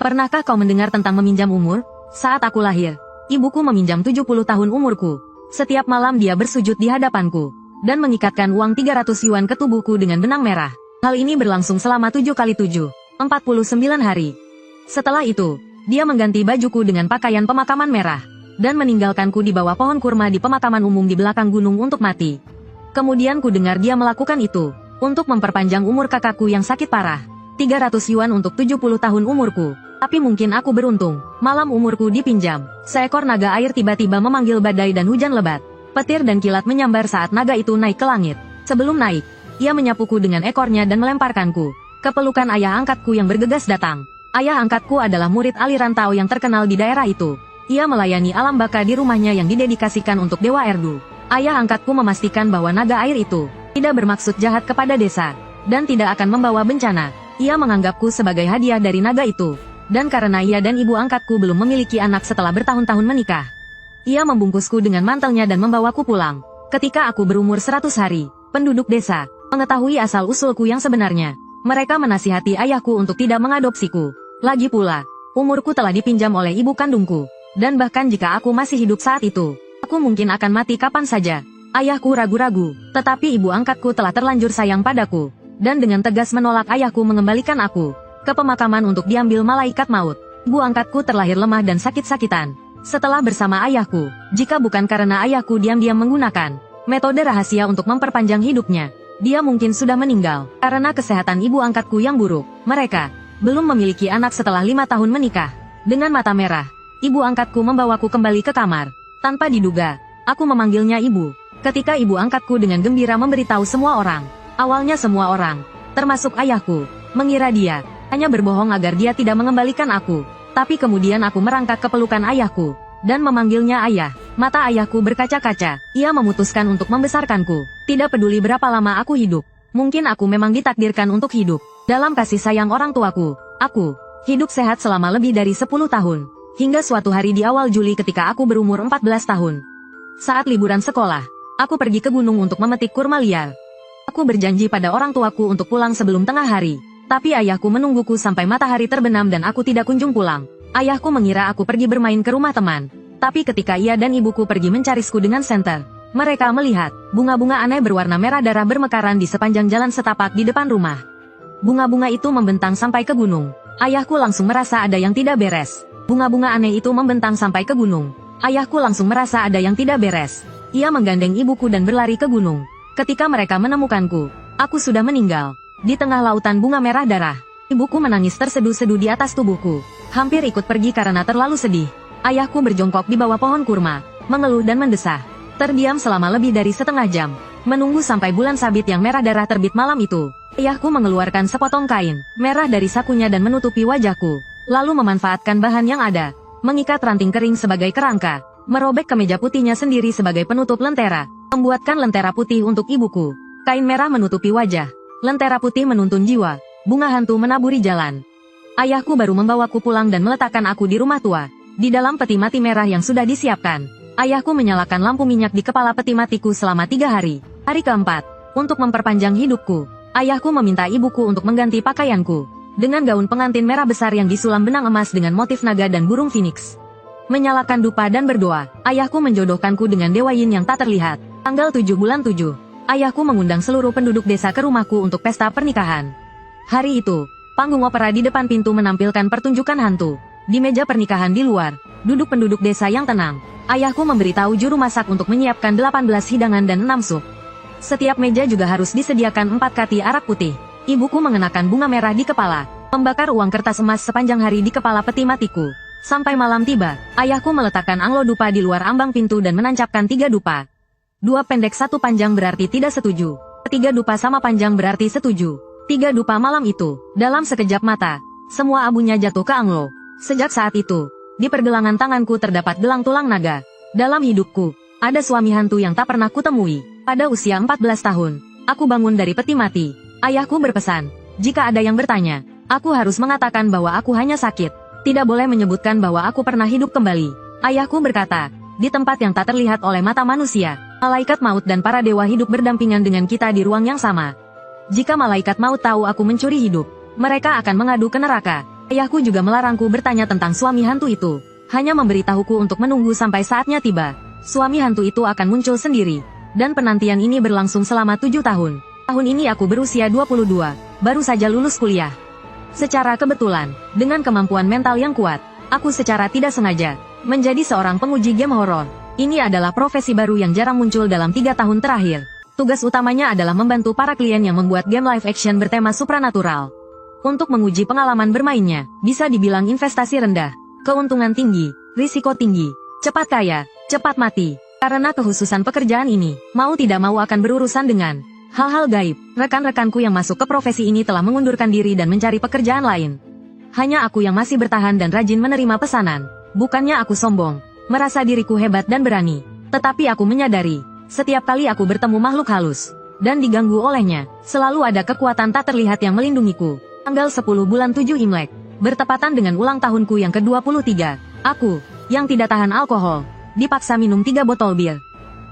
Pernahkah kau mendengar tentang meminjam umur? Saat aku lahir, ibuku meminjam 70 tahun umurku. Setiap malam dia bersujud di hadapanku, dan mengikatkan uang 300 yuan ke tubuhku dengan benang merah. Hal ini berlangsung selama 7 kali 7, 49 hari. Setelah itu, dia mengganti bajuku dengan pakaian pemakaman merah, dan meninggalkanku di bawah pohon kurma di pemakaman umum di belakang gunung untuk mati. Kemudian ku dengar dia melakukan itu, untuk memperpanjang umur kakakku yang sakit parah. 300 yuan untuk 70 tahun umurku. Tapi mungkin aku beruntung, malam umurku dipinjam. Seekor naga air tiba-tiba memanggil badai dan hujan lebat. Petir dan kilat menyambar saat naga itu naik ke langit. Sebelum naik, ia menyapuku dengan ekornya dan melemparkanku ke pelukan ayah angkatku yang bergegas datang. Ayah angkatku adalah murid aliran Tao yang terkenal di daerah itu. Ia melayani alam baka di rumahnya yang didedikasikan untuk Dewa Erdu. Ayah angkatku memastikan bahwa naga air itu tidak bermaksud jahat kepada desa, dan tidak akan membawa bencana. Ia menganggapku sebagai hadiah dari naga itu. Dan karena ia dan ibu angkatku belum memiliki anak setelah bertahun-tahun menikah, ia membungkusku dengan mantelnya dan membawaku pulang. Ketika aku berumur 100 hari, penduduk desa mengetahui asal-usulku yang sebenarnya. Mereka menasihati ayahku untuk tidak mengadopsiku. Lagi pula, umurku telah dipinjam oleh ibu kandungku. Dan bahkan jika aku masih hidup saat itu, aku mungkin akan mati kapan saja. Ayahku ragu-ragu, tetapi ibu angkatku telah terlanjur sayang padaku. Dan dengan tegas menolak ayahku mengembalikan aku ke pemakaman untuk diambil malaikat maut. Ibu angkatku terlahir lemah dan sakit-sakitan. Setelah bersama ayahku, jika bukan karena ayahku diam-diam menggunakan metode rahasia untuk memperpanjang hidupnya, dia mungkin sudah meninggal. Karena kesehatan ibu angkatku yang buruk, mereka belum memiliki anak setelah 5 tahun menikah. Dengan mata merah, ibu angkatku membawaku kembali ke kamar. Tanpa diduga, aku memanggilnya ibu. Ketika ibu angkatku dengan gembira memberitahu semua orang, awalnya semua orang, termasuk ayahku, mengira dia hanya berbohong agar dia tidak mengembalikan aku. Tapi kemudian aku merangkak ke pelukan ayahku, dan memanggilnya ayah. Mata ayahku berkaca-kaca. Ia memutuskan untuk membesarkanku. Tidak peduli berapa lama aku hidup. Mungkin aku memang ditakdirkan untuk hidup dalam kasih sayang orang tuaku. Aku hidup sehat selama lebih dari 10 tahun. Hingga suatu hari di awal Juli ketika aku berumur 14 tahun. Saat liburan sekolah, aku pergi ke gunung untuk memetik kurma liar. Aku berjanji pada orang tuaku untuk pulang sebelum tengah hari. Tapi ayahku menungguku sampai matahari terbenam dan aku tidak kunjung pulang. Ayahku mengira aku pergi bermain ke rumah teman. Tapi ketika ia dan ibuku pergi mencariku dengan senter, mereka melihat bunga-bunga aneh berwarna merah darah bermekaran di sepanjang jalan setapak di depan rumah. Bunga-bunga itu membentang sampai ke gunung. Ayahku langsung merasa ada yang tidak beres. Bunga-bunga aneh itu membentang sampai ke gunung. Ayahku langsung merasa ada yang tidak beres. Ia menggandeng ibuku dan berlari ke gunung. Ketika mereka menemukanku, aku sudah meninggal. Di tengah lautan bunga merah darah, ibuku menangis terseduh-seduh di atas tubuhku. Hampir ikut pergi karena terlalu sedih. Ayahku berjongkok di bawah pohon kurma, mengeluh dan mendesah. Terdiam selama lebih dari setengah jam, menunggu sampai bulan sabit yang merah darah terbit malam itu. Ayahku mengeluarkan sepotong kain merah dari sakunya dan menutupi wajahku. Lalu memanfaatkan bahan yang ada, mengikat ranting kering sebagai kerangka, merobek kemeja putihnya sendiri sebagai penutup lentera, membuatkan lentera putih untuk ibuku. Kain merah menutupi wajah. Lentera putih menuntun jiwa, bunga hantu menaburi jalan. Ayahku baru membawaku pulang dan meletakkan aku di rumah tua, di dalam peti mati merah yang sudah disiapkan. Ayahku menyalakan lampu minyak di kepala peti matiku selama 3 hari. Hari keempat, untuk memperpanjang hidupku, ayahku meminta ibuku untuk mengganti pakaianku, dengan gaun pengantin merah besar yang disulam benang emas dengan motif naga dan burung phoenix. Menyalakan dupa dan berdoa, ayahku menjodohkanku dengan Dewa Yin yang tak terlihat. Tanggal 7 bulan 7. Ayahku mengundang seluruh penduduk desa ke rumahku untuk pesta pernikahan. Hari itu, panggung opera di depan pintu menampilkan pertunjukan hantu. Di meja pernikahan di luar, duduk penduduk desa yang tenang. Ayahku memberitahu juru masak untuk menyiapkan 18 hidangan dan 6 sup. Setiap meja juga harus disediakan 4 kati arak putih. Ibuku mengenakan bunga merah di kepala, membakar uang kertas emas sepanjang hari di kepala peti matiku. Sampai malam tiba, ayahku meletakkan anglo dupa di luar ambang pintu dan menancapkan 3 dupa. 2 pendek 1 panjang berarti tidak setuju. 3 dupa sama panjang berarti setuju. 3 dupa malam itu, dalam sekejap mata, semua abunya jatuh ke anglo. Sejak saat itu, di pergelangan tanganku terdapat gelang tulang naga. Dalam hidupku, ada suami hantu yang tak pernah kutemui. Pada usia 14 tahun, aku bangun dari peti mati. Ayahku berpesan, jika ada yang bertanya, aku harus mengatakan bahwa aku hanya sakit. Tidak boleh menyebutkan bahwa aku pernah hidup kembali. Ayahku berkata, di tempat yang tak terlihat oleh mata manusia, malaikat maut dan para dewa hidup berdampingan dengan kita di ruang yang sama. Jika malaikat maut tahu aku mencuri hidup, mereka akan mengadu ke neraka. Ayahku juga melarangku bertanya tentang suami hantu itu. Hanya memberitahuku untuk menunggu sampai saatnya tiba. Suami hantu itu akan muncul sendiri. Dan penantian ini berlangsung selama 7 tahun. Tahun ini aku berusia 22, baru saja lulus kuliah. Secara kebetulan, dengan kemampuan mental yang kuat, aku secara tidak sengaja menjadi seorang penguji game horor. Ini adalah profesi baru yang jarang muncul dalam 3 tahun terakhir. Tugas utamanya adalah membantu para klien yang membuat game live action bertema supranatural. Untuk menguji pengalaman bermainnya, bisa dibilang investasi rendah, keuntungan tinggi, risiko tinggi, cepat kaya, cepat mati. Karena kekhususan pekerjaan ini, mau tidak mau akan berurusan dengan hal-hal gaib. Rekan-rekanku yang masuk ke profesi ini telah mengundurkan diri dan mencari pekerjaan lain. Hanya aku yang masih bertahan dan rajin menerima pesanan. Bukannya aku sombong, merasa diriku hebat dan berani. Tetapi aku menyadari, setiap kali aku bertemu makhluk halus dan diganggu olehnya, selalu ada kekuatan tak terlihat yang melindungiku. Tanggal 10 bulan 7 Imlek, bertepatan dengan ulang tahunku yang ke-23, aku, yang tidak tahan alkohol, dipaksa minum 3 botol bir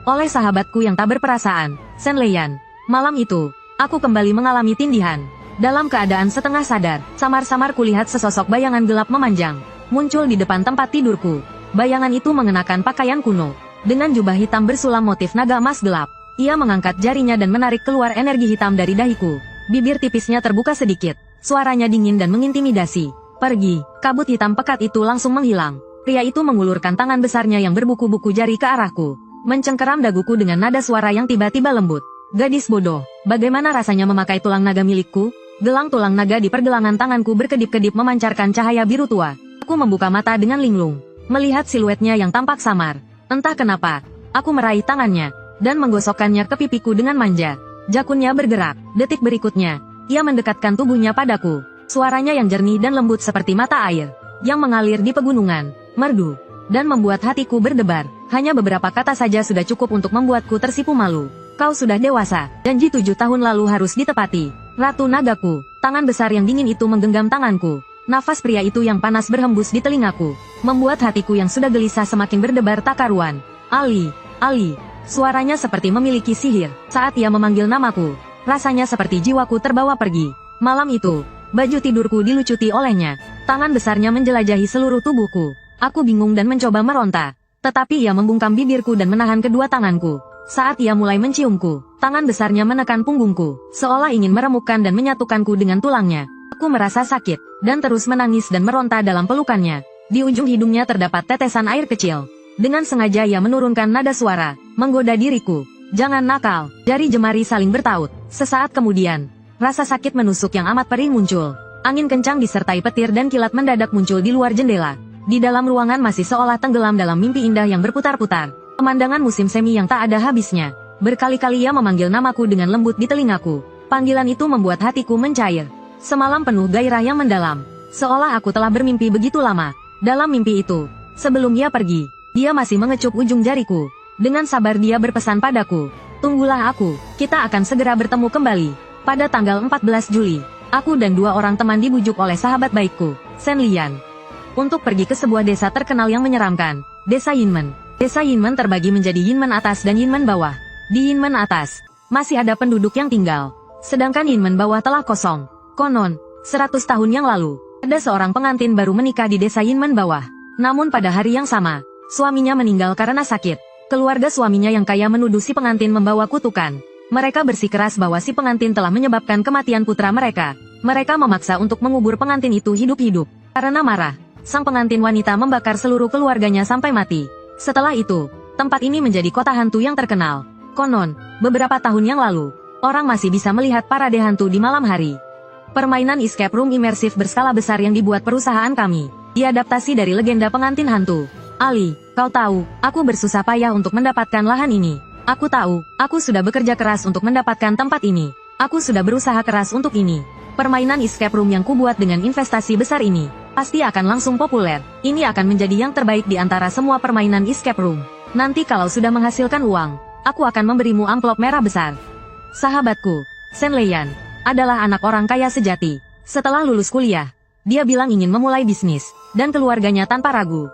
oleh sahabatku yang tak berperasaan, Shen Leian. Malam itu, aku kembali mengalami tindihan. Dalam keadaan setengah sadar, samar-samar kulihat sesosok bayangan gelap memanjang muncul di depan tempat tidurku. Bayangan itu mengenakan pakaian kuno, dengan jubah hitam bersulam motif naga emas gelap. Ia mengangkat jarinya dan menarik keluar energi hitam dari dahiku. Bibir tipisnya terbuka sedikit, suaranya dingin dan mengintimidasi. Pergi, kabut hitam pekat itu langsung menghilang. Pria itu mengulurkan tangan besarnya yang berbuku-buku jari ke arahku, mencengkeram daguku dengan nada suara yang tiba-tiba lembut. Gadis bodoh, bagaimana rasanya memakai tulang naga milikku? Gelang tulang naga di pergelangan tanganku berkedip-kedip memancarkan cahaya biru tua. Aku membuka mata dengan linglung, melihat siluetnya yang tampak samar. Entah kenapa, aku meraih tangannya, dan menggosokkannya ke pipiku dengan manja. Jakunnya bergerak. Detik berikutnya, ia mendekatkan tubuhnya padaku. Suaranya yang jernih dan lembut seperti mata air yang mengalir di pegunungan, merdu, dan membuat hatiku berdebar. Hanya beberapa kata saja sudah cukup untuk membuatku tersipu malu. Kau sudah dewasa, janji 7 tahun lalu harus ditepati. Ratu Nagaku, tangan besar yang dingin itu menggenggam tanganku. Nafas pria itu yang panas berhembus di telingaku, membuat hatiku yang sudah gelisah semakin berdebar tak karuan. Ali, Ali, suaranya seperti memiliki sihir. Saat ia memanggil namaku, rasanya seperti jiwaku terbawa pergi. Malam itu, baju tidurku dilucuti olehnya. Tangan besarnya menjelajahi seluruh tubuhku. Aku bingung dan mencoba meronta, tetapi ia membungkam bibirku dan menahan kedua tanganku. Saat ia mulai menciumku, tangan besarnya menekan punggungku, seolah ingin meremukkan dan menyatukanku dengan tulangnya. Aku merasa sakit, dan terus menangis dan meronta dalam pelukannya. Di ujung hidungnya terdapat tetesan air kecil. Dengan sengaja ia menurunkan nada suara, menggoda diriku. Jangan nakal, jari jemari saling bertaut. Sesaat kemudian, rasa sakit menusuk yang amat perih muncul. Angin kencang disertai petir dan kilat mendadak muncul di luar jendela. Di dalam ruangan masih seolah tenggelam dalam mimpi indah yang berputar-putar. Pemandangan musim semi yang tak ada habisnya. Berkali-kali ia memanggil namaku dengan lembut di telingaku. Panggilan itu membuat hatiku mencair. Semalam penuh gairah yang mendalam, seolah aku telah bermimpi begitu lama. Dalam mimpi itu, sebelum ia pergi, dia masih mengecup ujung jariku. Dengan sabar dia berpesan padaku, tunggulah aku, kita akan segera bertemu kembali. Pada tanggal 14 Juli, aku dan 2 orang teman dibujuk oleh sahabat baikku, Shen Leian, untuk pergi ke sebuah desa terkenal yang menyeramkan, Desa Yinmen. Desa Yinmen terbagi menjadi Yinmen Atas dan Yinmen Bawah. Di Yinmen Atas, masih ada penduduk yang tinggal, sedangkan Yinmen Bawah telah kosong. Konon, 100 tahun yang lalu, ada seorang pengantin baru menikah di desa Yinmen Bawah. Namun pada hari yang sama, suaminya meninggal karena sakit. Keluarga suaminya yang kaya menuduh si pengantin membawa kutukan. Mereka bersikeras bahwa si pengantin telah menyebabkan kematian putra mereka. Mereka memaksa untuk mengubur pengantin itu hidup-hidup. Karena marah, sang pengantin wanita membakar seluruh keluarganya sampai mati. Setelah itu, tempat ini menjadi kota hantu yang terkenal. Konon, beberapa tahun yang lalu, orang masih bisa melihat parade hantu di malam hari. Permainan escape room imersif berskala besar yang dibuat perusahaan kami, diadaptasi dari legenda pengantin hantu. Ali, kau tahu, aku bersusah payah untuk mendapatkan lahan ini. Aku tahu, aku sudah bekerja keras untuk mendapatkan tempat ini. Aku sudah berusaha keras untuk ini. Permainan escape room yang kubuat dengan investasi besar ini, pasti akan langsung populer. Ini akan menjadi yang terbaik di antara semua permainan escape room. Nanti kalau sudah menghasilkan uang, aku akan memberimu amplop merah besar. Sahabatku, Shen Leian, adalah anak orang kaya sejati. Setelah lulus kuliah, dia bilang ingin memulai bisnis, dan keluarganya tanpa ragu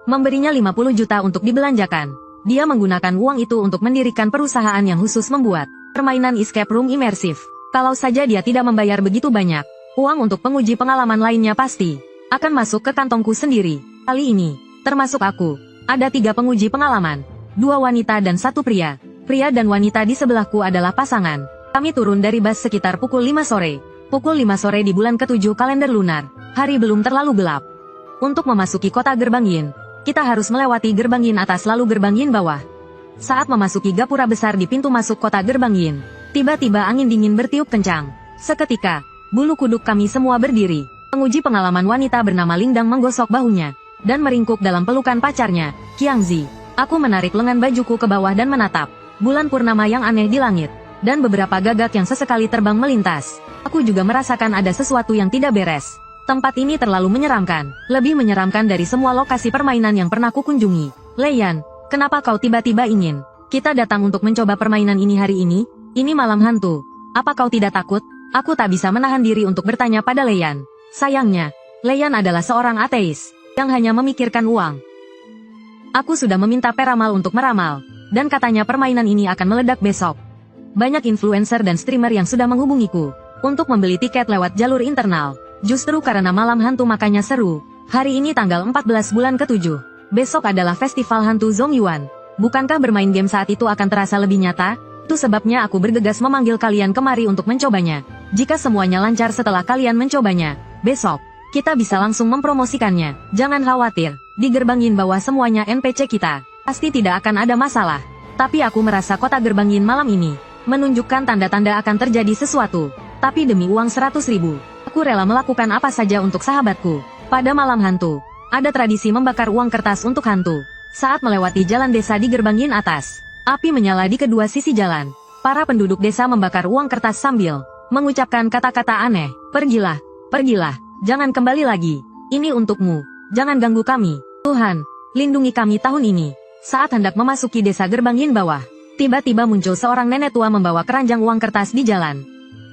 memberinya 50 juta untuk dibelanjakan. Dia menggunakan uang itu untuk mendirikan perusahaan yang khusus membuat permainan escape room imersif. Kalau saja dia tidak membayar begitu banyak uang untuk penguji pengalaman lainnya pasti akan masuk ke kantongku sendiri. Kali ini, termasuk aku, ada 3 penguji pengalaman. 2 wanita dan 1 pria. Pria dan wanita di sebelahku adalah pasangan. Kami turun dari bus sekitar pukul 5 sore. Pukul 5 sore di bulan ke-7 kalender lunar. Hari belum terlalu gelap. Untuk memasuki kota Gerbang Yin, kita harus melewati Gerbang Yin atas lalu Gerbang Yin bawah. Saat memasuki gapura besar di pintu masuk kota Gerbang Yin, tiba-tiba angin dingin bertiup kencang. Seketika, bulu kuduk kami semua berdiri. Penguji pengalaman wanita bernama Lingdang menggosok bahunya dan meringkuk dalam pelukan pacarnya, Qiangzi. Aku menarik lengan bajuku ke bawah dan menatap bulan purnama yang aneh di langit dan beberapa gagak yang sesekali terbang melintas. Aku juga merasakan ada sesuatu yang tidak beres. Tempat ini terlalu menyeramkan, lebih menyeramkan dari semua lokasi permainan yang pernah kukunjungi. Leian, kenapa kau tiba-tiba ingin kita datang untuk mencoba permainan ini hari ini? Ini malam hantu. Apa kau tidak takut? Aku tak bisa menahan diri untuk bertanya pada Leian. Sayangnya, Leian adalah seorang ateis yang hanya memikirkan uang. Aku sudah meminta peramal untuk meramal, dan katanya permainan ini akan meledak besok. Banyak influencer dan streamer yang sudah menghubungiku untuk membeli tiket lewat jalur internal. Justru karena malam hantu makanya seru. Hari ini tanggal 14 bulan ke-7. Besok adalah festival hantu Zongyuan. Bukankah bermain game saat itu akan terasa lebih nyata? Itu sebabnya aku bergegas memanggil kalian kemari untuk mencobanya. Jika semuanya lancar setelah kalian mencobanya, besok kita bisa langsung mempromosikannya. Jangan khawatir, di Gerbang Yin bawah semuanya NPC kita. Pasti tidak akan ada masalah. Tapi aku merasa kota Gerbang Yin malam ini menunjukkan tanda-tanda akan terjadi sesuatu. Tapi demi uang 100.000, aku rela melakukan apa saja untuk sahabatku. Pada malam hantu, ada tradisi membakar uang kertas untuk hantu. Saat melewati jalan desa di Gerbang Yin atas, api menyala di kedua sisi jalan. Para penduduk desa membakar uang kertas sambil mengucapkan kata-kata aneh. Pergilah, pergilah, jangan kembali lagi. Ini untukmu, jangan ganggu kami. Tuhan, lindungi kami tahun ini. Saat hendak memasuki desa Gerbang Yin bawah, tiba-tiba muncul seorang nenek tua membawa keranjang uang kertas di jalan.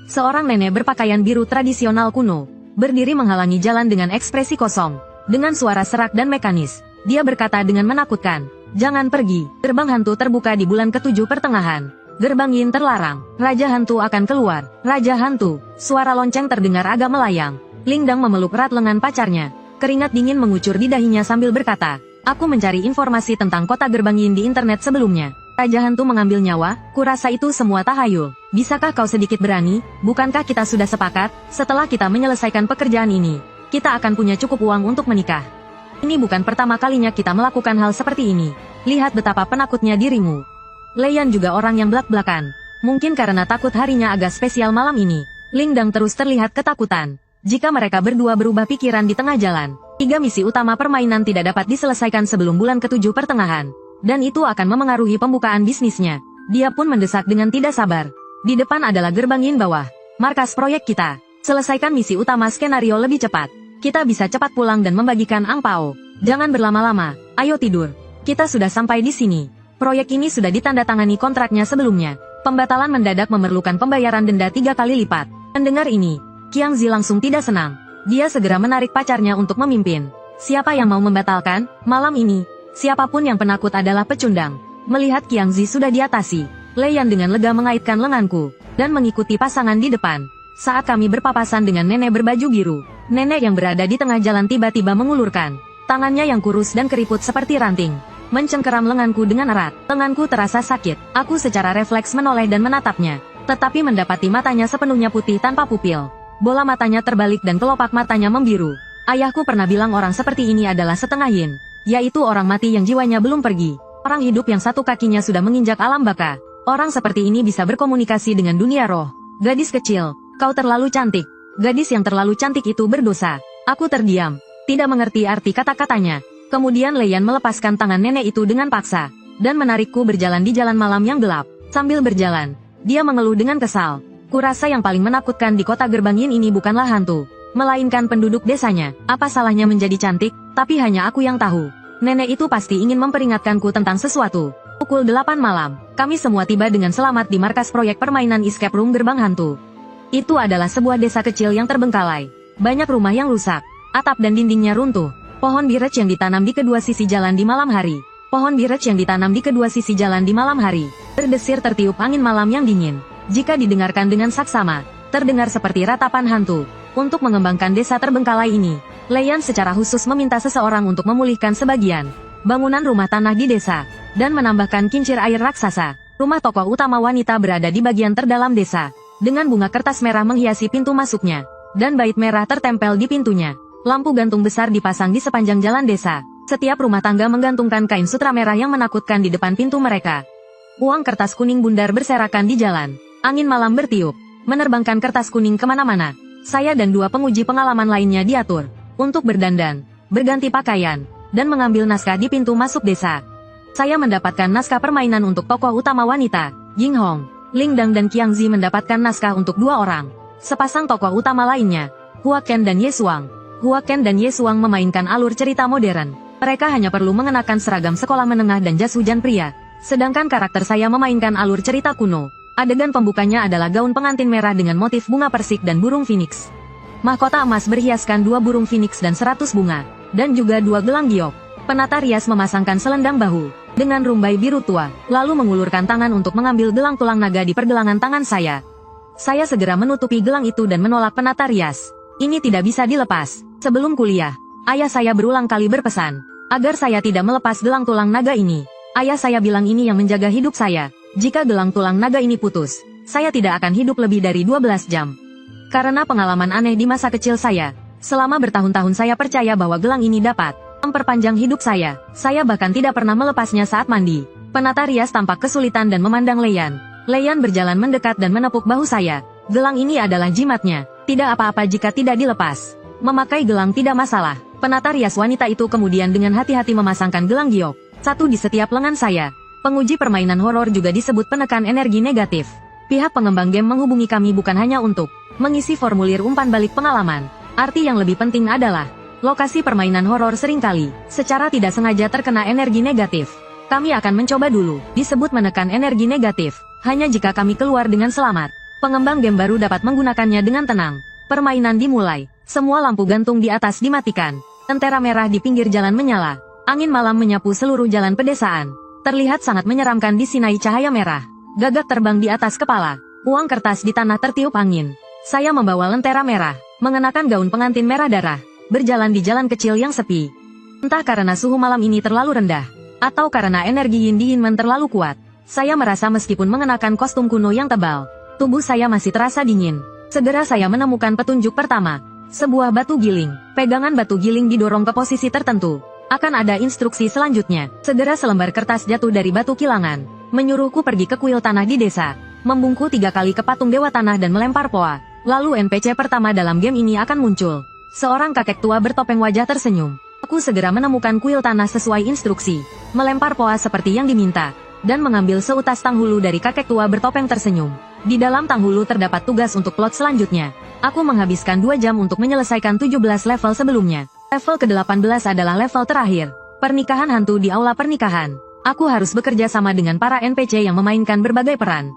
Seorang nenek berpakaian biru tradisional kuno, berdiri menghalangi jalan dengan ekspresi kosong. Dengan suara serak dan mekanis, dia berkata dengan menakutkan, "Jangan pergi, gerbang hantu terbuka di bulan ke-7 pertengahan. Gerbang Yin terlarang, Raja Hantu akan keluar." Raja Hantu, suara lonceng terdengar agak melayang. Lingdang memeluk erat lengan pacarnya. Keringat dingin mengucur di dahinya sambil berkata, "Aku mencari informasi tentang kota Gerbang Yin di internet sebelumnya. Raja Hantu mengambil nyawa, kurasa itu semua tahayul. Bisakah kau sedikit berani? Bukankah kita sudah sepakat, setelah kita menyelesaikan pekerjaan ini, kita akan punya cukup uang untuk menikah? Ini bukan pertama kalinya kita melakukan hal seperti ini. Lihat betapa penakutnya dirimu." Leian juga orang yang belak-belakan. Mungkin karena takut harinya agak spesial malam ini, Lingdang terus terlihat ketakutan. Jika mereka berdua berubah pikiran di tengah jalan, 3 misi utama permainan tidak dapat diselesaikan sebelum bulan ke-7 pertengahan. Dan itu akan memengaruhi pembukaan bisnisnya. Dia pun mendesak dengan tidak sabar. Di depan adalah Gerbang Yin bawah, markas proyek kita. Selesaikan misi utama skenario lebih cepat. Kita bisa cepat pulang dan membagikan angpao. Jangan berlama-lama, ayo tidur. Kita sudah sampai di sini. Proyek ini sudah ditandatangani kontraknya sebelumnya. Pembatalan mendadak memerlukan pembayaran denda 3 kali lipat. Mendengar ini, Qiangzi langsung tidak senang. Dia segera menarik pacarnya untuk memimpin. Siapa yang mau membatalkan? Malam ini, siapapun yang penakut adalah pecundang. Melihat Qiangzi sudah diatasi, Leian dengan lega mengaitkan lenganku dan mengikuti pasangan di depan. Saat kami berpapasan dengan nenek berbaju biru, nenek yang berada di tengah jalan tiba-tiba mengulurkan tangannya yang kurus dan keriput seperti ranting, mencengkeram lenganku dengan erat. Lenganku terasa sakit. Aku secara refleks menoleh dan menatapnya, tetapi mendapati matanya sepenuhnya putih tanpa pupil. Bola matanya terbalik dan kelopak matanya membiru. Ayahku pernah bilang orang seperti ini adalah setengah yin, yaitu orang mati yang jiwanya belum pergi. Orang hidup yang satu kakinya sudah menginjak alam baka. Orang seperti ini bisa berkomunikasi dengan dunia roh. Gadis kecil, kau terlalu cantik. Gadis yang terlalu cantik itu berdosa. Aku terdiam, tidak mengerti arti kata-katanya. Kemudian Leian melepaskan tangan nenek itu dengan paksa, dan menarikku berjalan di jalan malam yang gelap. Sambil berjalan, dia mengeluh dengan kesal. Kurasa yang paling menakutkan di kota Gerbang Yin ini bukanlah hantu, melainkan penduduk desanya. Apa salahnya menjadi cantik? Tapi hanya aku yang tahu. Nenek itu pasti ingin memperingatkanku tentang sesuatu. Pukul 8 malam, kami semua tiba dengan selamat di markas proyek permainan escape room Gerbang Hantu. Itu adalah sebuah desa kecil yang terbengkalai. Banyak rumah yang rusak, atap dan dindingnya runtuh. Pohon birch yang ditanam di kedua sisi jalan di malam hari. Pohon birch yang ditanam di kedua sisi jalan di malam hari. Berdesir tertiup angin malam yang dingin. Jika didengarkan dengan saksama, terdengar seperti ratapan hantu. Untuk mengembangkan desa terbengkalai ini, Leian secara khusus meminta seseorang untuk memulihkan sebagian bangunan rumah tanah di desa, dan menambahkan kincir air raksasa. Rumah tokoh utama wanita berada di bagian terdalam desa, dengan bunga kertas merah menghiasi pintu masuknya, dan bait merah tertempel di pintunya. Lampu gantung besar dipasang di sepanjang jalan desa. Setiap rumah tangga menggantungkan kain sutra merah yang menakutkan di depan pintu mereka. Uang kertas kuning bundar berserakan di jalan. Angin malam bertiup, menerbangkan kertas kuning kemana-mana. Saya dan dua penguji pengalaman lainnya diatur untuk berdandan, berganti pakaian, dan mengambil naskah di pintu masuk desa. Saya mendapatkan naskah permainan untuk tokoh utama wanita, Ying Hong. Ling Dang dan Qiang Zi mendapatkan naskah untuk dua orang. Sepasang tokoh utama lainnya, Hua Ken dan Ye Suang. Hua Ken dan Ye Suang memainkan alur cerita modern. Mereka hanya perlu mengenakan seragam sekolah menengah dan jas hujan pria. Sedangkan karakter saya memainkan alur cerita kuno. Adegan pembukanya adalah gaun pengantin merah dengan motif bunga persik dan burung phoenix. Mahkota emas berhiaskan 2 burung phoenix dan 100 bunga, dan juga 2 gelang giok. Penata rias memasangkan selendang bahu, dengan rumbai biru tua, lalu mengulurkan tangan untuk mengambil gelang tulang naga di pergelangan tangan saya. Saya segera menutupi gelang itu dan menolak penata rias. Ini tidak bisa dilepas. Sebelum kuliah, ayah saya berulang kali berpesan, agar saya tidak melepas gelang tulang naga ini. Ayah saya bilang ini yang menjaga hidup saya. Jika gelang tulang naga ini putus, saya tidak akan hidup lebih dari 12 jam. Karena pengalaman aneh di masa kecil saya, selama bertahun-tahun saya percaya bahwa gelang ini dapat memperpanjang hidup saya. Saya bahkan tidak pernah melepasnya saat mandi. Penata rias tampak kesulitan dan memandang Leian. Leian berjalan mendekat dan menepuk bahu saya. Gelang ini adalah jimatnya. Tidak apa-apa jika tidak dilepas. Memakai gelang tidak masalah. Penata rias wanita itu kemudian dengan hati-hati memasangkan gelang giok, satu di setiap lengan saya. Penguji permainan horor juga disebut penekan energi negatif. Pihak pengembang game menghubungi kami bukan hanya untuk mengisi formulir umpan balik pengalaman. Arti yang lebih penting adalah, lokasi permainan horor seringkali secara tidak sengaja terkena energi negatif. Kami akan mencoba dulu, disebut menekan energi negatif, hanya jika kami keluar dengan selamat. Pengembang game baru dapat menggunakannya dengan tenang. Permainan dimulai. Semua lampu gantung di atas dimatikan. Lentera merah di pinggir jalan menyala. Angin malam menyapu seluruh jalan pedesaan. Terlihat sangat menyeramkan disinai cahaya merah. Gagak terbang di atas kepala. Uang kertas di tanah tertiup angin. Saya membawa lentera merah, mengenakan gaun pengantin merah darah, berjalan di jalan kecil yang sepi. Entah karena suhu malam ini terlalu rendah, atau karena energi Yin Di Yin Men terlalu kuat, saya merasa meskipun mengenakan kostum kuno yang tebal, tubuh saya masih terasa dingin. Segera saya menemukan petunjuk pertama. Sebuah batu giling. Pegangan batu giling didorong ke posisi tertentu. Akan ada instruksi selanjutnya. Segera selembar kertas jatuh dari batu kilangan, menyuruhku pergi ke kuil tanah di desa, membungkuk 3 kali ke patung dewa tanah dan melempar poa. Lalu NPC pertama dalam game ini akan muncul. Seorang kakek tua bertopeng wajah tersenyum. Aku segera menemukan kuil tanah sesuai instruksi, melempar poa seperti yang diminta, dan mengambil seutas tanghulu dari kakek tua bertopeng tersenyum. Di dalam tanghulu terdapat tugas untuk plot selanjutnya. Aku menghabiskan 2 jam untuk menyelesaikan 17 level sebelumnya. Level ke-18 adalah level terakhir. Pernikahan hantu di aula pernikahan. Aku harus bekerja sama dengan para NPC yang memainkan berbagai peran.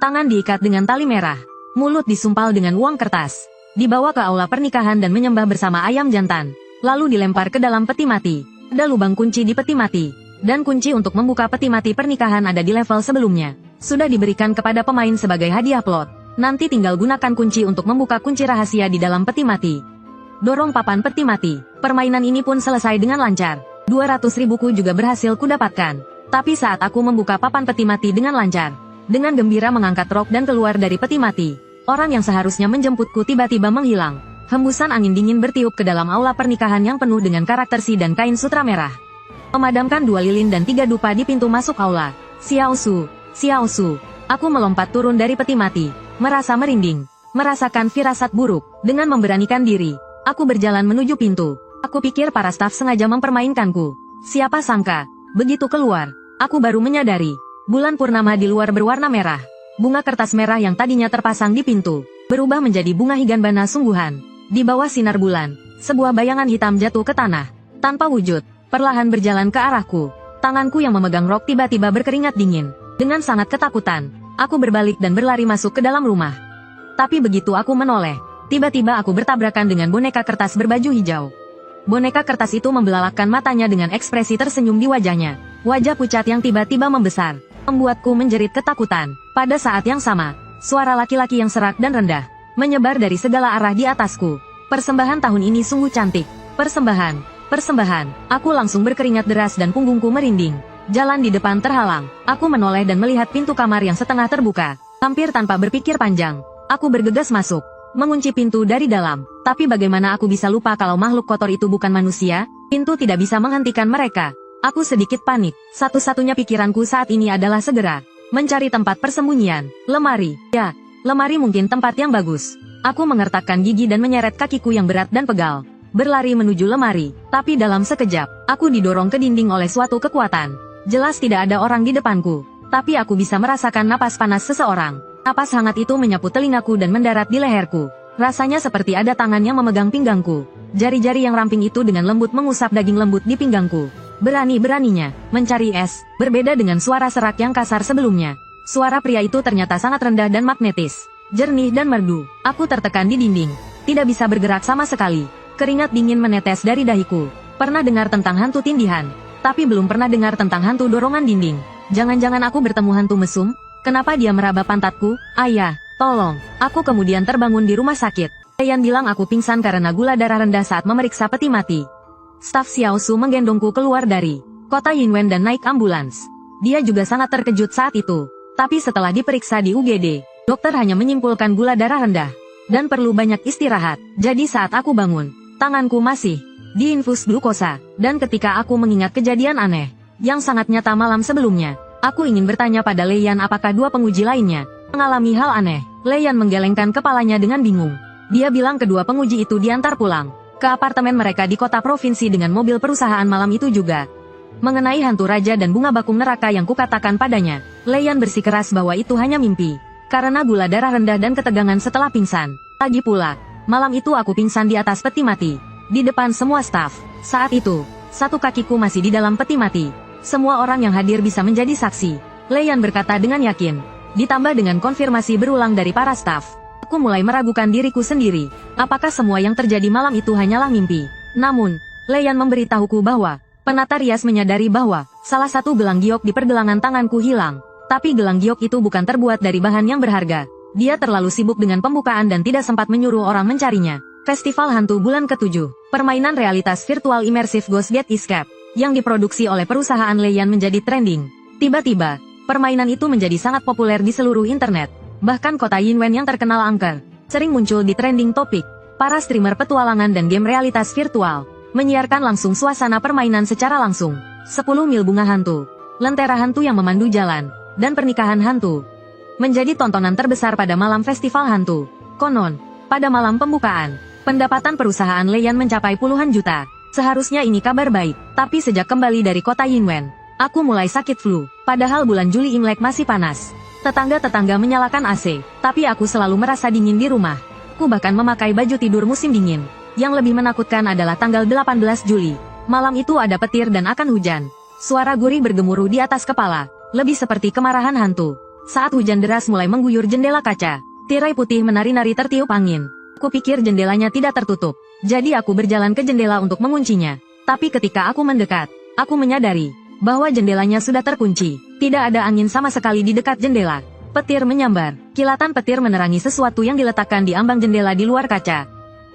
Tangan diikat dengan tali merah. Mulut disumpal dengan uang kertas. Dibawa ke aula pernikahan dan menyembah bersama ayam jantan. Lalu dilempar ke dalam peti mati. Ada lubang kunci di peti mati. Dan kunci untuk membuka peti mati pernikahan ada di level sebelumnya. Sudah diberikan kepada pemain sebagai hadiah plot. Nanti tinggal gunakan kunci untuk membuka kunci rahasia di dalam peti mati. Dorong papan peti mati. Permainan ini pun selesai dengan lancar. 200.000 ku juga berhasil kudapatkan. Tapi saat aku membuka papan peti mati dengan lancar, dengan gembira mengangkat rok dan keluar dari peti mati, orang yang seharusnya menjemputku tiba-tiba menghilang. Hembusan angin dingin bertiup ke dalam aula pernikahan yang penuh dengan karakter si dan kain sutra merah. Memadamkan 2 lilin dan 3 dupa di pintu masuk aula. Xiao Su, Xiao Su. Aku melompat turun dari peti mati, merasa merinding, merasakan firasat buruk. Dengan memberanikan diri, aku berjalan menuju pintu. Aku pikir para staf sengaja mempermainkanku. Siapa sangka, begitu keluar, aku baru menyadari, bulan purnama di luar berwarna merah. Bunga kertas merah yang tadinya terpasang di pintu, berubah menjadi bunga higanbana sungguhan. Di bawah sinar bulan, sebuah bayangan hitam jatuh ke tanah. Tanpa wujud, perlahan berjalan ke arahku. Tanganku yang memegang rok tiba-tiba berkeringat dingin. Dengan sangat ketakutan, aku berbalik dan berlari masuk ke dalam rumah. Tapi begitu aku menoleh, tiba-tiba aku bertabrakan dengan boneka kertas berbaju hijau. Boneka kertas itu membelalakkan matanya dengan ekspresi tersenyum di wajahnya. Wajah pucat yang tiba-tiba membesar, membuatku menjerit ketakutan. Pada saat yang sama, suara laki-laki yang serak dan rendah menyebar dari segala arah di atasku. Persembahan tahun ini sungguh cantik. Persembahan. Aku langsung berkeringat deras dan punggungku merinding. Jalan di depan terhalang. Aku menoleh dan melihat pintu kamar yang setengah terbuka. Hampir tanpa berpikir panjang, aku bergegas masuk, mengunci pintu dari dalam. Tapi bagaimana aku bisa lupa kalau makhluk kotor itu bukan manusia? Pintu tidak bisa menghentikan mereka. Aku sedikit panik. Satu-satunya pikiranku saat ini adalah segera mencari tempat persembunyian. Lemari. Ya, lemari mungkin tempat yang bagus. Aku mengertakkan gigi dan menyeret kakiku yang berat dan pegal. Berlari menuju lemari. Tapi dalam sekejap, aku didorong ke dinding oleh suatu kekuatan. Jelas tidak ada orang di depanku. Tapi aku bisa merasakan napas panas seseorang. Napas hangat itu menyapu telingaku dan mendarat di leherku. Rasanya seperti ada tangan yang memegang pinggangku. Jari-jari yang ramping itu dengan lembut mengusap daging lembut di pinggangku. Berani-beraninya mencari es, berbeda dengan suara serak yang kasar sebelumnya. Suara pria itu ternyata sangat rendah dan magnetis, jernih dan merdu. Aku tertekan di dinding, tidak bisa bergerak sama sekali. Keringat dingin menetes dari dahiku. Pernah dengar tentang hantu tindihan, tapi belum pernah dengar tentang hantu dorongan dinding. Jangan-jangan aku bertemu hantu mesum? Kenapa dia meraba pantatku? Ayah, tolong. Aku kemudian terbangun di rumah sakit. Leyan bilang aku pingsan karena gula darah rendah saat memeriksa peti mati. Staf Xiao Su menggendongku keluar dari kota Yinwen dan naik ambulans. Dia juga sangat terkejut saat itu. Tapi setelah diperiksa di UGD, dokter hanya menyimpulkan gula darah rendah dan perlu banyak istirahat. Jadi saat aku bangun, tanganku masih diinfus glukosa. Dan ketika aku mengingat kejadian aneh yang sangat nyata malam sebelumnya, aku ingin bertanya pada Leyan apakah dua penguji lainnya mengalami hal aneh. Leyan menggelengkan kepalanya dengan bingung. Dia bilang kedua penguji itu diantar pulang ke apartemen mereka di kota provinsi dengan mobil perusahaan malam itu juga. Mengenai hantu raja dan bunga bakung neraka yang kukatakan padanya, Leyan bersikeras bahwa itu hanya mimpi, karena gula darah rendah dan ketegangan setelah pingsan. Lagi pula, malam itu aku pingsan di atas peti mati, di depan semua staf. Saat itu, satu kakiku masih di dalam peti mati. Semua orang yang hadir bisa menjadi saksi, Leyan berkata dengan yakin, ditambah dengan konfirmasi berulang dari para staf. Aku mulai meragukan diriku sendiri. Apakah semua yang terjadi malam itu hanyalah mimpi? Namun, Leyan memberitahuku bahwa penata rias menyadari bahwa salah satu gelang giok di pergelangan tanganku hilang. Tapi gelang giok itu bukan terbuat dari bahan yang berharga. Dia terlalu sibuk dengan pembukaan dan tidak sempat menyuruh orang mencarinya. Festival Hantu Bulan ke-7, permainan realitas virtual immersive Ghost Gate Escape, yang diproduksi oleh perusahaan Leyan menjadi trending. Tiba-tiba, permainan itu menjadi sangat populer di seluruh internet. Bahkan kota Yinwen yang terkenal angker, sering muncul di trending topik. Para streamer petualangan dan game realitas virtual menyiarkan langsung suasana permainan secara langsung. 10 mil bunga hantu, lentera hantu yang memandu jalan, dan pernikahan hantu menjadi tontonan terbesar pada malam festival hantu. Konon, pada malam pembukaan, pendapatan perusahaan Leyan mencapai puluhan juta. Seharusnya ini kabar baik, tapi sejak kembali dari kota Yinwen, aku mulai sakit flu. Padahal bulan Juli Imlek masih panas. Tetangga-tetangga menyalakan AC, tapi aku selalu merasa dingin di rumah. Aku bahkan memakai baju tidur musim dingin. Yang lebih menakutkan adalah tanggal 18 Juli. Malam itu ada petir dan akan hujan. Suara gurih bergemuruh di atas kepala, lebih seperti kemarahan hantu. Saat hujan deras mulai mengguyur jendela kaca, tirai putih menari-nari tertiup angin. Aku pikir jendelanya tidak tertutup, jadi aku berjalan ke jendela untuk menguncinya. Tapi ketika aku mendekat, aku menyadari bahwa jendelanya sudah terkunci. Tidak ada angin sama sekali di dekat jendela. Petir menyambar. Kilatan petir menerangi sesuatu yang diletakkan di ambang jendela di luar kaca.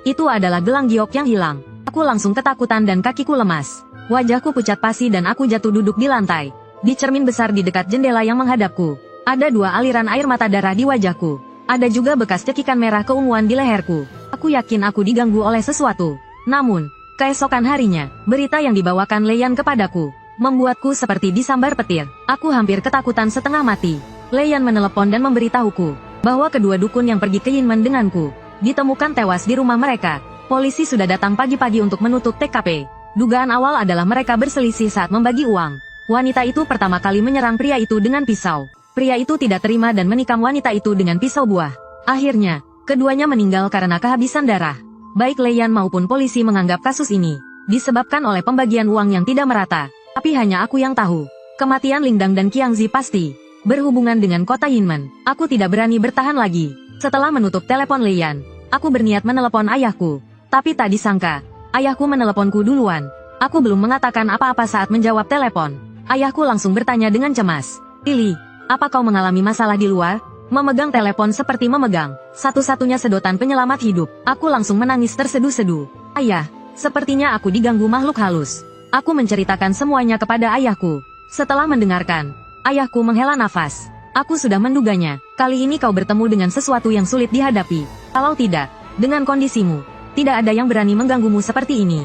Itu adalah gelang giok yang hilang. Aku langsung ketakutan dan kakiku lemas. Wajahku pucat pasi dan aku jatuh duduk di lantai. Di cermin besar di dekat jendela yang menghadapku, ada dua aliran air mata darah di wajahku. Ada juga bekas cekikan merah keunguan di leherku. Aku yakin aku diganggu oleh sesuatu. Namun, keesokan harinya, berita yang dibawakan Leyan kepadaku membuatku seperti disambar petir. Aku hampir ketakutan setengah mati. Leyan menelepon dan memberitahuku bahwa kedua dukun yang pergi ke Yinmen denganku ditemukan tewas di rumah mereka. Polisi sudah datang pagi-pagi untuk menutup TKP. Dugaan awal adalah mereka berselisih saat membagi uang. Wanita itu pertama kali menyerang pria itu dengan pisau. Pria itu tidak terima dan menikam wanita itu dengan pisau buah. Akhirnya, keduanya meninggal karena kehabisan darah. Baik Leyan maupun polisi menganggap kasus ini disebabkan oleh pembagian uang yang tidak merata. Tapi hanya aku yang tahu. Kematian Lingdang dan Qiangzi pasti berhubungan dengan kota Yinmen. Aku tidak berani bertahan lagi. Setelah menutup telepon Leyan, aku berniat menelepon ayahku. Tapi tak disangka, ayahku meneleponku duluan. Aku belum mengatakan apa-apa saat menjawab telepon. Ayahku langsung bertanya dengan cemas. "Lily, apa kau mengalami masalah di luar?" Memegang telepon seperti memegang satu-satunya sedotan penyelamat hidup. Aku langsung menangis terseduh-seduh. Ayah, sepertinya aku diganggu makhluk halus. Aku menceritakan semuanya kepada ayahku. Setelah mendengarkan, ayahku menghela nafas. Aku sudah menduganya. Kali ini kau bertemu dengan sesuatu yang sulit dihadapi. Kalau tidak, dengan kondisimu, tidak ada yang berani mengganggumu seperti ini.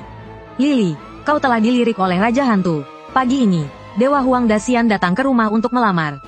Lily, kau telah dilirik oleh Raja Hantu. Pagi ini, Dewa Huang Dasian datang ke rumah untuk melamar.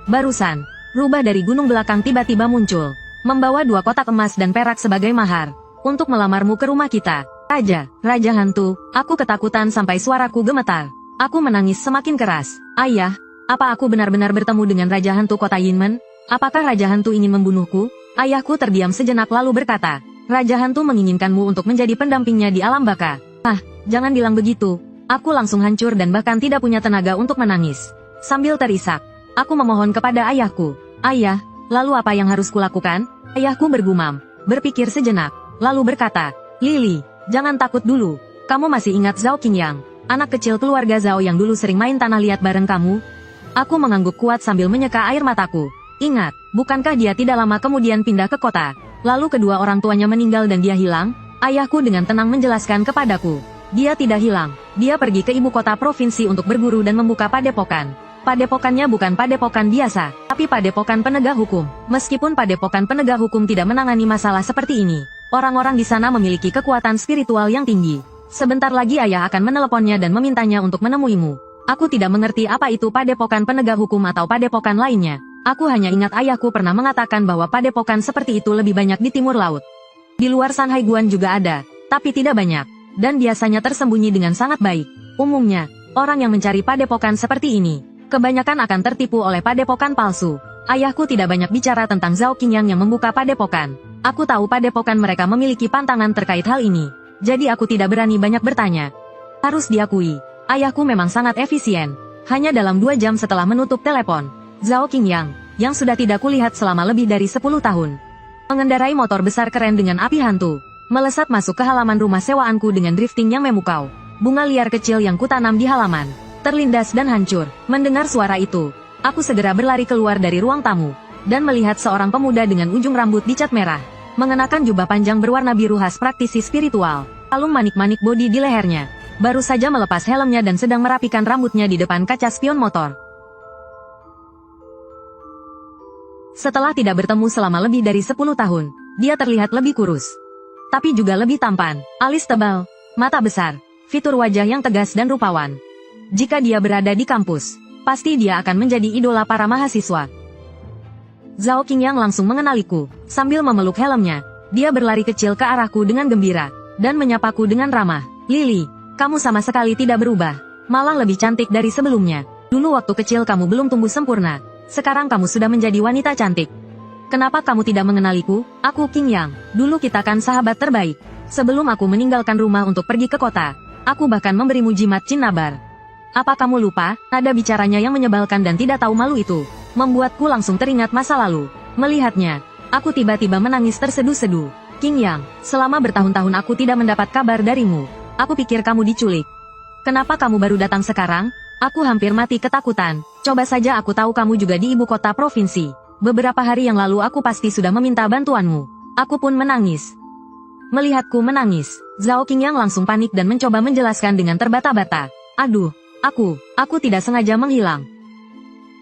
Barusan, rubah dari gunung belakang tiba-tiba muncul, membawa 2 kotak emas dan perak sebagai mahar, untuk melamarmu ke rumah kita. Raja Hantu, aku ketakutan sampai suaraku gemetar. Aku menangis semakin keras. Ayah, apa aku benar-benar bertemu dengan Raja Hantu kota Yinmen? Apakah Raja Hantu ingin membunuhku? Ayahku terdiam sejenak lalu berkata, Raja Hantu menginginkanmu untuk menjadi pendampingnya di alam baka. Ah, jangan bilang begitu. Aku langsung hancur dan bahkan tidak punya tenaga untuk menangis. Sambil terisak, aku memohon kepada ayahku. Ayah, lalu apa yang harus kulakukan? Ayahku bergumam, berpikir sejenak, lalu berkata, Lily, jangan takut dulu. Kamu masih ingat Zhao Qingyang, anak kecil keluarga Zhao yang dulu sering main tanah liat bareng kamu? Aku mengangguk kuat sambil menyeka air mataku. Ingat, bukankah dia tidak lama kemudian pindah ke kota? Lalu kedua orang tuanya meninggal dan dia hilang? Ayahku dengan tenang menjelaskan kepadaku. Dia tidak hilang. Dia pergi ke ibu kota provinsi untuk berguru dan membuka padepokan. Padepokannya bukan padepokan biasa, tapi padepokan penegak hukum. Meskipun padepokan penegak hukum tidak menangani masalah seperti ini, orang-orang di sana memiliki kekuatan spiritual yang tinggi. Sebentar lagi ayah akan meneleponnya dan memintanya untuk menemuimu. Aku tidak mengerti apa itu padepokan penegak hukum atau padepokan lainnya. Aku hanya ingat ayahku pernah mengatakan bahwa padepokan seperti itu lebih banyak di timur laut. Di luar Sanhaiguan juga ada, tapi tidak banyak. Dan biasanya tersembunyi dengan sangat baik. Umumnya, orang yang mencari padepokan seperti ini, kebanyakan akan tertipu oleh padepokan palsu. Ayahku tidak banyak bicara tentang Zhao Qingyang yang membuka padepokan. Aku tahu padepokan mereka memiliki pantangan terkait hal ini. Jadi aku tidak berani banyak bertanya. Harus diakui, ayahku memang sangat efisien. Hanya dalam 2 jam setelah menutup telepon, Zhao Qingyang, yang sudah tidak kulihat selama lebih dari 10 tahun, mengendarai motor besar keren dengan api hantu, melesat masuk ke halaman rumah sewaanku dengan drifting yang memukau. Bunga liar kecil yang kutanam di halaman, terlindas dan hancur. Mendengar suara itu, aku segera berlari keluar dari ruang tamu, dan melihat seorang pemuda dengan ujung rambut dicat merah, mengenakan jubah panjang berwarna biru khas praktisi spiritual, kalung manik-manik bodi di lehernya, baru saja melepas helmnya dan sedang merapikan rambutnya di depan kaca spion motor. Setelah tidak bertemu selama lebih dari 10 tahun, dia terlihat lebih kurus, tapi juga lebih tampan, alis tebal, mata besar, fitur wajah yang tegas dan rupawan. Jika dia berada di kampus, pasti dia akan menjadi idola para mahasiswa. Zhao Qingyang langsung mengenaliku. Sambil memeluk helmnya, dia berlari kecil ke arahku dengan gembira, dan menyapaku dengan ramah. Lily, kamu sama sekali tidak berubah, malah lebih cantik dari sebelumnya. Dulu waktu kecil kamu belum tumbuh sempurna, sekarang kamu sudah menjadi wanita cantik. Kenapa kamu tidak mengenaliku? Aku Qingyang, dulu kita kan sahabat terbaik. Sebelum aku meninggalkan rumah untuk pergi ke kota, aku bahkan memberimu jimat cinnabar. Apa kamu lupa? Nada bicaranya yang menyebalkan dan tidak tahu malu itu membuatku langsung teringat masa lalu. Melihatnya, aku tiba-tiba menangis terseduh-seduh. Qingyang, selama bertahun-tahun aku tidak mendapat kabar darimu. Aku pikir kamu diculik. Kenapa kamu baru datang sekarang? Aku hampir mati ketakutan. Coba saja aku tahu kamu juga di ibu kota provinsi. Beberapa hari yang lalu aku pasti sudah meminta bantuanmu. Aku pun menangis. Melihatku menangis, Zhao Qingyang langsung panik dan mencoba menjelaskan dengan terbata-bata. Aduh, aku tidak sengaja menghilang.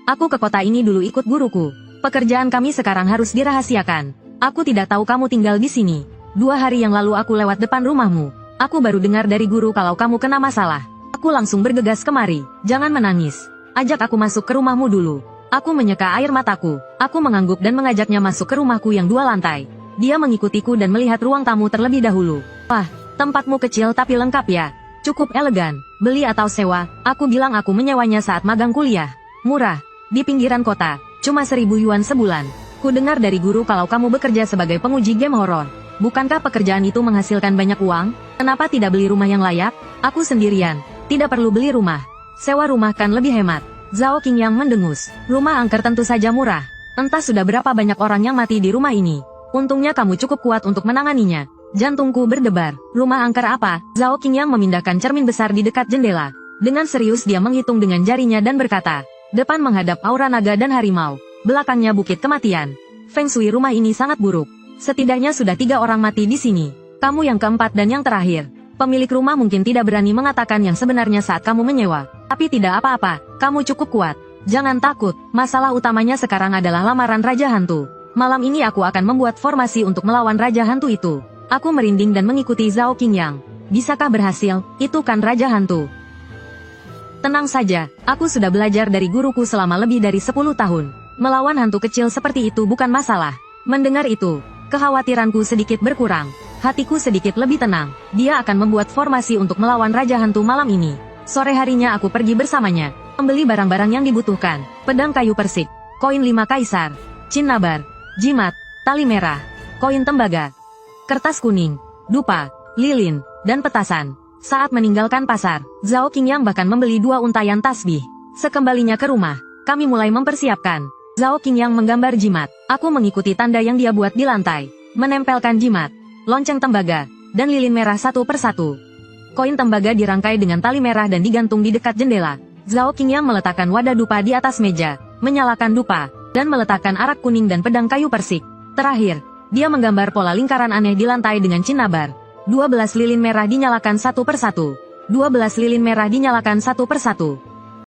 Aku ke kota ini dulu ikut guruku. Pekerjaan kami sekarang harus dirahasiakan. Aku tidak tahu kamu tinggal di sini. 2 hari yang lalu aku lewat depan rumahmu. Aku baru dengar dari guru kalau kamu kena masalah. Aku langsung bergegas kemari. Jangan menangis. Ajak aku masuk ke rumahmu dulu. Aku menyeka air mataku. Aku mengangguk dan mengajaknya masuk ke rumahku yang 2 lantai. Dia mengikutiku dan melihat ruang tamu terlebih dahulu. Wah, tempatmu kecil tapi lengkap ya. Cukup elegan. Beli atau sewa? Aku bilang aku menyewanya saat magang kuliah. Murah. Di pinggiran kota, cuma 1.000 yuan sebulan. Ku dengar dari guru kalau kamu bekerja sebagai penguji game horor. Bukankah pekerjaan itu menghasilkan banyak uang? Kenapa tidak beli rumah yang layak? Aku sendirian, tidak perlu beli rumah. Sewa rumah kan lebih hemat. Zhao Qingyang mendengus. Rumah angker tentu saja murah. Entah sudah berapa banyak orang yang mati di rumah ini. Untungnya kamu cukup kuat untuk menanganinya. Jantungku berdebar. Rumah angker apa? Zhao Qingyang memindahkan cermin besar di dekat jendela. Dengan serius dia menghitung dengan jarinya dan berkata, depan menghadap aura naga dan harimau, belakangnya bukit kematian. Feng Shui rumah ini sangat buruk. Setidaknya sudah 3 orang mati di sini. Kamu yang keempat dan yang terakhir. Pemilik rumah mungkin tidak berani mengatakan yang sebenarnya saat kamu menyewa. Tapi tidak apa-apa, kamu cukup kuat. Jangan takut, masalah utamanya sekarang adalah lamaran Raja Hantu. Malam ini aku akan membuat formasi untuk melawan Raja Hantu itu. Aku merinding dan mengikuti Zhao Qingyang. Bisakah berhasil? Itu kan Raja Hantu. Tenang saja, aku sudah belajar dari guruku selama lebih dari 10 tahun. Melawan hantu kecil seperti itu bukan masalah. Mendengar itu, kekhawatiranku sedikit berkurang. Hatiku sedikit lebih tenang. Dia akan membuat formasi untuk melawan Raja Hantu malam ini. Sore harinya aku pergi bersamanya. Membeli barang-barang yang dibutuhkan. Pedang kayu persik, koin 5 kaisar, cinnabar, jimat, tali merah, koin tembaga, kertas kuning, dupa, lilin, dan petasan. Saat meninggalkan pasar, Zhao Qingyang bahkan membeli 2 untayan tasbih. Sekembalinya ke rumah, kami mulai mempersiapkan. Zhao Qingyang menggambar jimat. Aku mengikuti tanda yang dia buat di lantai. Menempelkan jimat, lonceng tembaga, dan lilin merah satu persatu. Koin tembaga dirangkai dengan tali merah dan digantung di dekat jendela. Zhao Qingyang meletakkan wadah dupa di atas meja, menyalakan dupa, dan meletakkan arak kuning dan pedang kayu persik. Terakhir, dia menggambar pola lingkaran aneh di lantai dengan cinnabar. 12 lilin merah dinyalakan satu persatu. 12 lilin merah dinyalakan satu persatu.